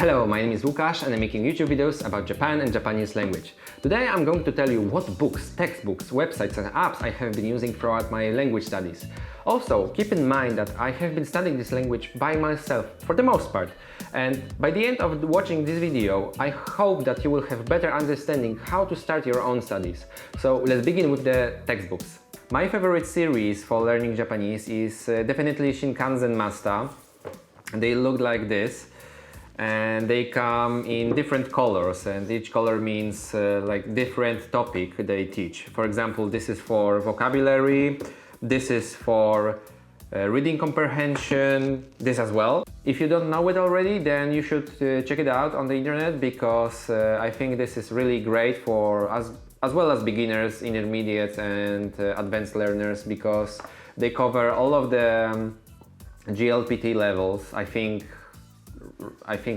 Hello, my name is Łukasz and I'm making YouTube videos about Japan and Japanese language. Today I'm going to tell you what books, textbooks, websites and apps I have been using throughout my language studies. Also, keep in mind that I have been studying this language by myself for the most part. And by the end of watching this video, I hope that you will have better understanding how to start your own studies. So let's begin with the textbooks. My favorite series for learning Japanese is definitely Shinkansen Master. They look like this. And they come in different colors, and each color means like different topic they teach. For example, this is for vocabulary, this is for reading comprehension, this as well. If you don't know it already, then you should check it out on the internet, because I think this is really great for us, as well as beginners, intermediates and advanced learners, because they cover all of the GLPT levels, I think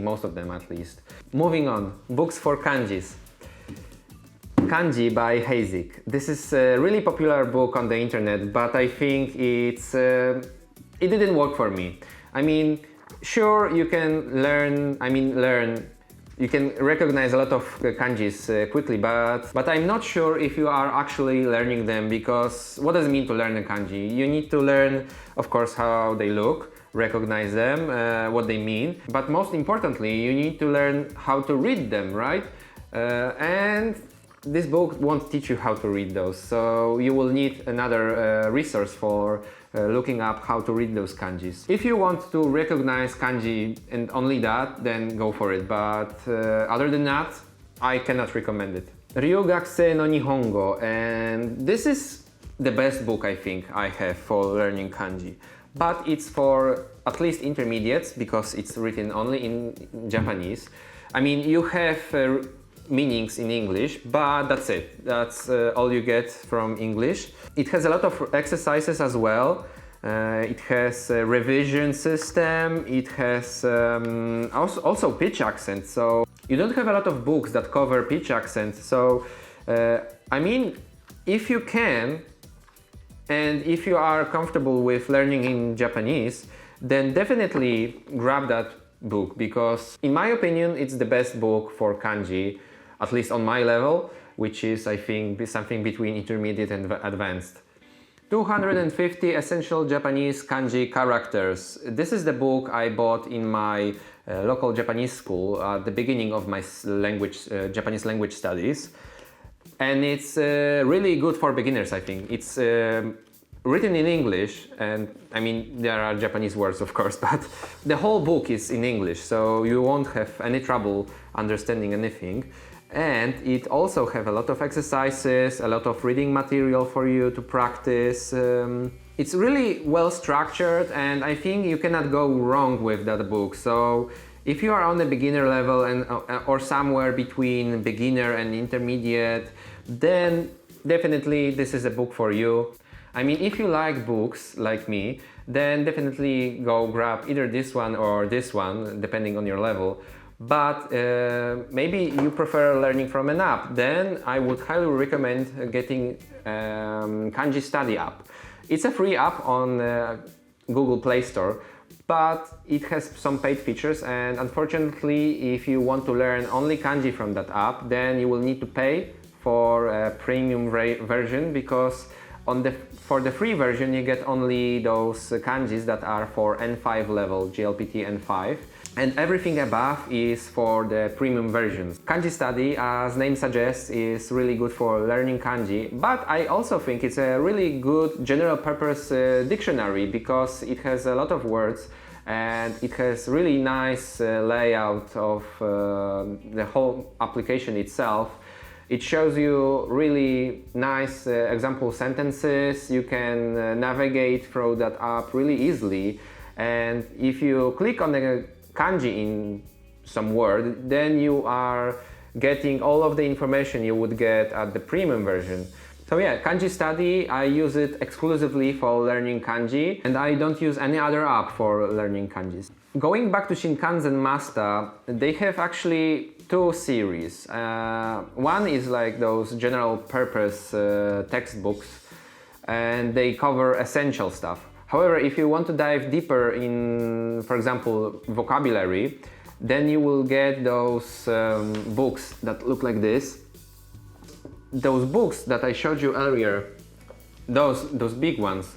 most of them at least. Moving on, books for kanjis. Kanji by Heizik. This is a really popular book on the internet, but I think it didn't work for me. I mean, sure, you can learn, you can recognize a lot of kanjis quickly, but I'm not sure if you are actually learning them, because what does it mean to learn a kanji? You need to learn, of course, how they look, recognize them, what they mean, but most importantly, you need to learn how to read them, right? And this book won't teach you how to read those, so you will need another resource for looking up how to read those kanjis. If you want to recognize kanji and only that, then go for it, but other than that, I cannot recommend it. Ryoga no Nihongo, and this is the best book I think I have for learning kanji. But it's for at least intermediates, because it's written only in Japanese. I mean, you have meanings in English, but that's it. That's all you get from English. It has a lot of exercises as well. It has a revision system. It has also pitch accent. So you don't have a lot of books that cover pitch accent. So I mean, if you can, and if you are comfortable with learning in Japanese, then definitely grab that book, because in my opinion it's the best book for kanji, at least on my level, which is, I think, something between intermediate and advanced. 250 Essential Japanese Kanji Characters. This is the book I bought in my local Japanese school at the beginning of my Japanese language studies. And it's really good for beginners, I think. It's written in English, and I mean, there are Japanese words, of course, but the whole book is in English, so you won't have any trouble understanding anything. And it also has a lot of exercises, a lot of reading material for you to practice. It's really well structured, and I think you cannot go wrong with that book. So if you are on the beginner level and or somewhere between beginner and intermediate, then definitely this is a book for you. I mean, if you like books like me, then definitely go grab either this one or this one, depending on your level. But maybe you prefer learning from an app, then I would highly recommend getting Kanji Study app. It's a free app on Google Play Store, but it has some paid features, and unfortunately, if you want to learn only kanji from that app, then you will need to pay for a premium version, because for the free version you get only those kanjis that are for N5 level, GLPT N5, and everything above is for the premium versions. Kanji Study, as name suggests, is really good for learning kanji, but I also think it's a really good general purpose dictionary, because it has a lot of words and it has really nice layout of the whole application itself. It shows you really nice example sentences. You can navigate through that app really easily, and if you click on the kanji in some word, then you are getting all of the information you would get at the premium version. So yeah, Kanji Study, I use it exclusively for learning kanji, and I don't use any other app for learning kanjis. Going back to Shinkansen Master, they have actually two series. One is like those general purpose textbooks, and they cover essential stuff. However, if you want to dive deeper in, for example, vocabulary, then you will get those books that look like this. Those books that I showed you earlier, those big ones,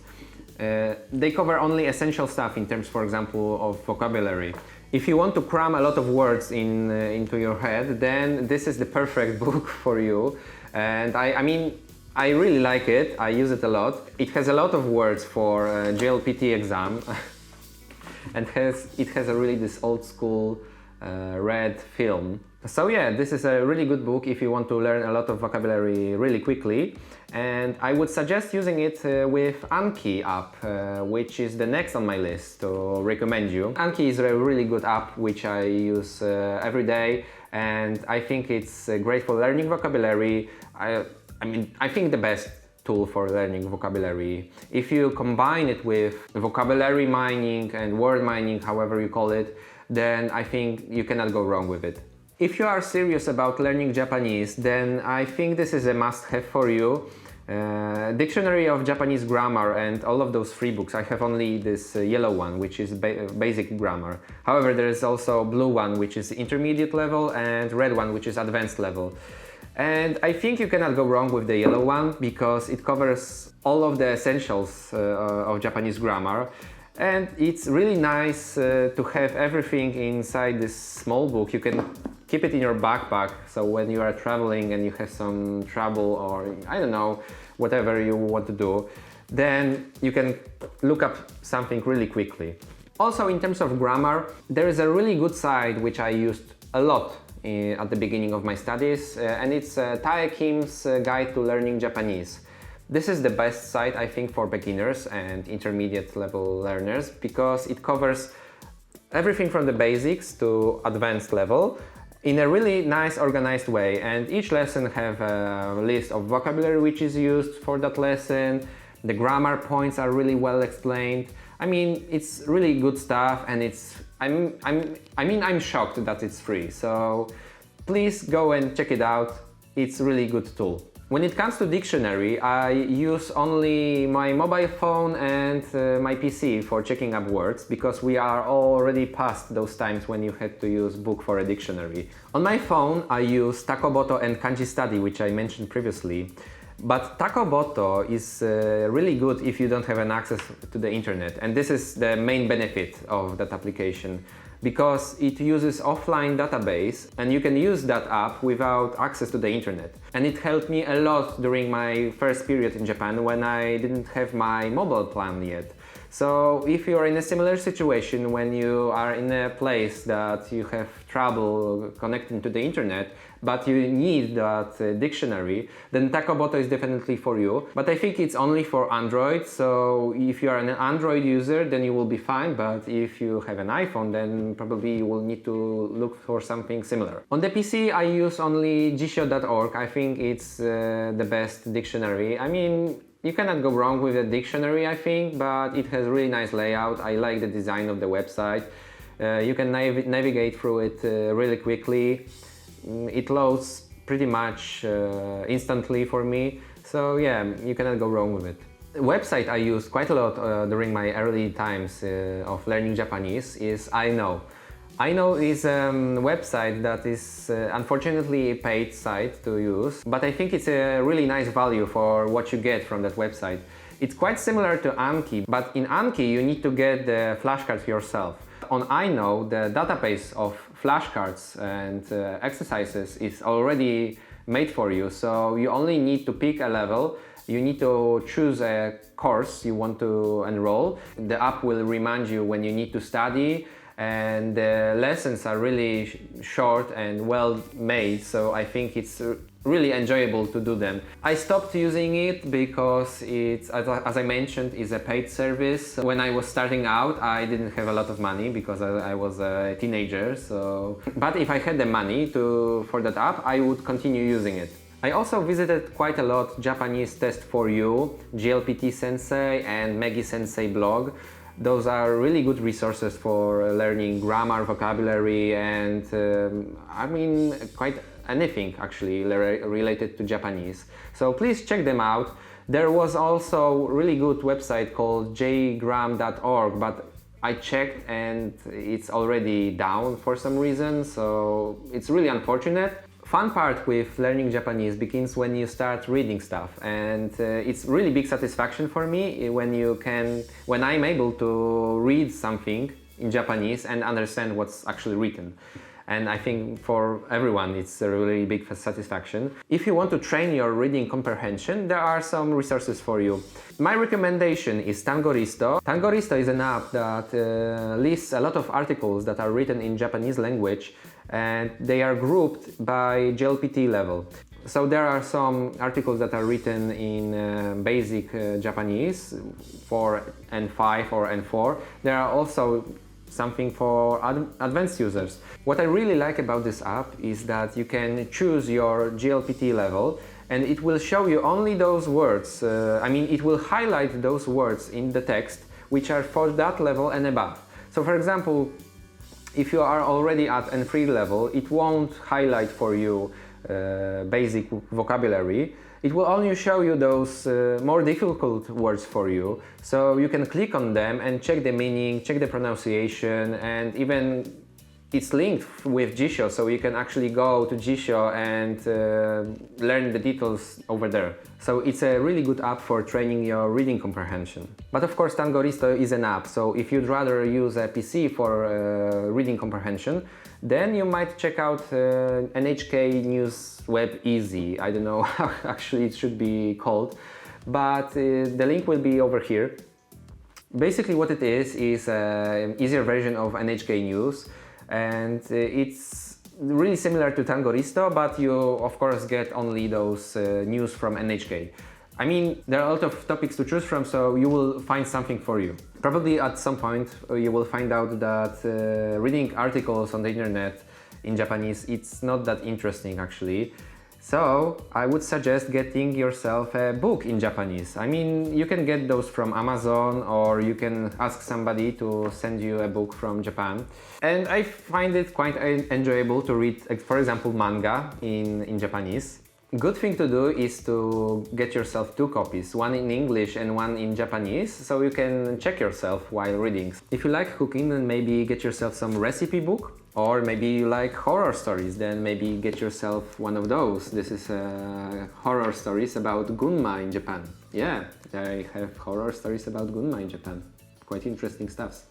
they cover only essential stuff in terms, for example, of vocabulary. If you want to cram a lot of words into your head, then this is the perfect book for you. And I mean, I really like it. I use it a lot. It has a lot of words for JLPT exam, and it has a really this old school red film. So yeah, this is a really good book if you want to learn a lot of vocabulary really quickly. And I would suggest using it with Anki app, which is the next on my list to recommend you. Anki is a really good app which I use every day, and I think it's great for learning vocabulary. I mean, I think the best tool for learning vocabulary. If you combine it with vocabulary mining and word mining, however you call it, then I think you cannot go wrong with it. If you are serious about learning Japanese, then I think this is a must-have for you. Dictionary of Japanese Grammar and all of those free books. I have only this yellow one, which is basic grammar. However, there is also blue one, which is intermediate level, and red one, which is advanced level. And I think you cannot go wrong with the yellow one because it covers all of the essentials of Japanese grammar. And it's really nice to have everything inside this small book. You can keep it in your backpack, so when you are traveling and you have some trouble or I don't know, whatever you want to do, then you can look up something really quickly. Also, in terms of grammar, there is a really good site which I used a lot at the beginning of my studies, and it's Tae Kim's Guide to Learning Japanese. This is the best site, I think, for beginners and intermediate level learners because it covers everything from the basics to advanced level in a really nice organized way, and each lesson have a list of vocabulary which is used for that lesson. The grammar points are really well explained. I mean, it's really good stuff, and I'm shocked that it's free. So please go and check it out. It's a really good tool. When it comes to dictionary, I use only my mobile phone and my PC for checking up words because we are already past those times when you had to use book for a dictionary. On my phone, I use Takoboto and Kanji Study, which I mentioned previously. But Takoboto is really good if you don't have an access to the internet, and this is the main benefit of that application because it uses offline database and you can use that app without access to the internet. And it helped me a lot during my first period in Japan when I didn't have my mobile plan yet. So if you are in a similar situation when you are in a place that you have trouble connecting to the internet, but you need that dictionary, then Takoboto is definitely for you. But I think it's only for Android, so if you are an Android user, then you will be fine, but if you have an iPhone, then probably you will need to look for something similar. On the PC, I use only jisho.org. I think it's the best dictionary. I mean, you cannot go wrong with the dictionary, I think, but it has really nice layout. I like the design of the website. You can navigate through it really quickly. It loads pretty much instantly for me, so yeah, you cannot go wrong with it. The website I used quite a lot during my early times of learning Japanese is iKnow. iKnow is a website that is unfortunately a paid site to use, but I think it's a really nice value for what you get from that website. It's quite similar to Anki, but in Anki you need to get the flashcards yourself. On iKnow, the database of flashcards and exercises is already made for you, so you only need to pick a level. You need to choose a course you want to enroll. The app will remind you when you need to study, and the lessons are really short and well made, so I think it's really enjoyable to do them. I stopped using it because it's, as I mentioned, is a paid service. When I was starting out, I didn't have a lot of money because I was a teenager, so... But if I had the money for that app, I would continue using it. I also visited quite a lot Japanese Test for You, GLPT Sensei and Megi Sensei blog. Those are really good resources for learning grammar, vocabulary, and I mean quite anything actually related to Japanese. So please check them out. There was also a really good website called jgram.org, but I checked and it's already down for some reason, so it's really unfortunate. Fun part with learning Japanese begins when you start reading stuff, and it's really big satisfaction for me when I'm able to read something in Japanese and understand what's actually written. And I think for everyone it's a really big satisfaction. If you want to train your reading comprehension, there are some resources for you. My recommendation is Tangoristo. Tangoristo is an app that lists a lot of articles that are written in Japanese language, and they are grouped by JLPT level. So there are some articles that are written in basic Japanese for N5 or N4. There are also something for advanced users. What I really like about this app is that you can choose your GLPT level and it will show you only those words, it will highlight those words in the text which are for that level and above. So for example, if you are already at N3 level, it won't highlight for you basic vocabulary. It will only show you those more difficult words for you, so you can click on them and check the meaning, check the pronunciation, and even it's linked with Jisho, so you can actually go to Jisho and learn the details over there. So it's a really good app for training your reading comprehension. But of course Tangoristo is an app, so if you'd rather use a PC for reading comprehension, then you might check out NHK News Web Easy. I don't know how actually it should be called, but the link will be over here. Basically what it is an easier version of NHK News, and it's really similar to Tangoristo, but you of course get only those news from NHK. I mean, there are a lot of topics to choose from, so you will find something for you. Probably at some point you will find out that reading articles on the internet in Japanese, it's not that interesting actually. So I would suggest getting yourself a book in Japanese. I mean, you can get those from Amazon, or you can ask somebody to send you a book from Japan. And I find it quite enjoyable to read, for example, manga in Japanese. Good thing to do is to get yourself 2 copies, one in English and one in Japanese, so you can check yourself while reading. If you like cooking, then maybe get yourself some recipe book, or maybe you like horror stories, then maybe get yourself one of those. This is horror stories about Gunma in Japan. Yeah, I have horror stories about Gunma in Japan. Quite interesting stuff.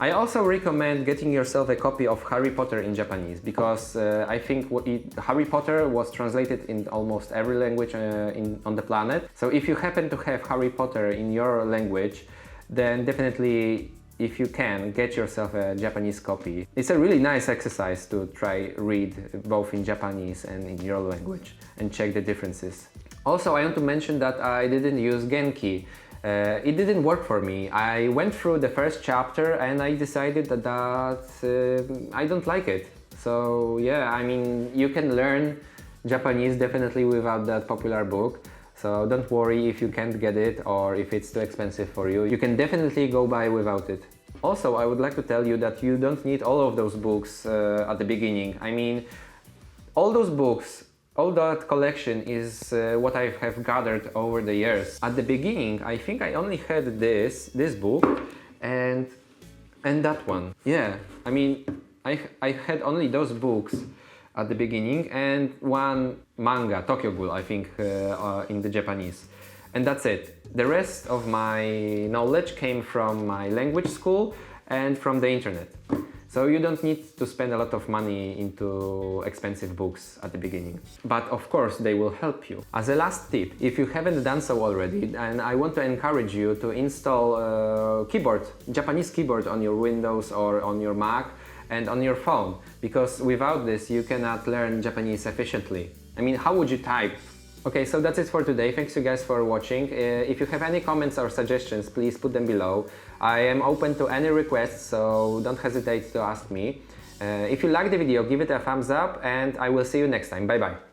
I also recommend getting yourself a copy of Harry Potter in Japanese, because I think Harry Potter was translated in almost every language on the planet. So if you happen to have Harry Potter in your language, then definitely, if you can, get yourself a Japanese copy. It's a really nice exercise to try read both in Japanese and in your language and check the differences. Also, I want to mention that I didn't use genki. It didn't work for me. I went through the first chapter and I decided that I don't like it. So yeah, I mean, you can learn Japanese definitely without that popular book. So don't worry if you can't get it or if it's too expensive for you. You can definitely go by without it. Also, I would like to tell you that you don't need all of those books at the beginning. I mean, all those books, all that collection is what I have gathered over the years. At the beginning, I think I only had this book and that one. Yeah, I mean, I had only those books at the beginning and one manga, Tokyo Ghoul, I think, in the Japanese. And that's it. The rest of my knowledge came from my language school and from the internet. So you don't need to spend a lot of money into expensive books at the beginning. But of course they will help you. As a last tip, if you haven't done so already, and I want to encourage you to install Japanese keyboard on your Windows or on your Mac and on your phone, because without this you cannot learn Japanese efficiently. I mean, how would you type? Okay, so that's it for today. Thanks you guys for watching. If you have any comments or suggestions, please put them below. I am open to any requests, so don't hesitate to ask me. If you like the video, give it a thumbs up and I will see you next time. Bye bye.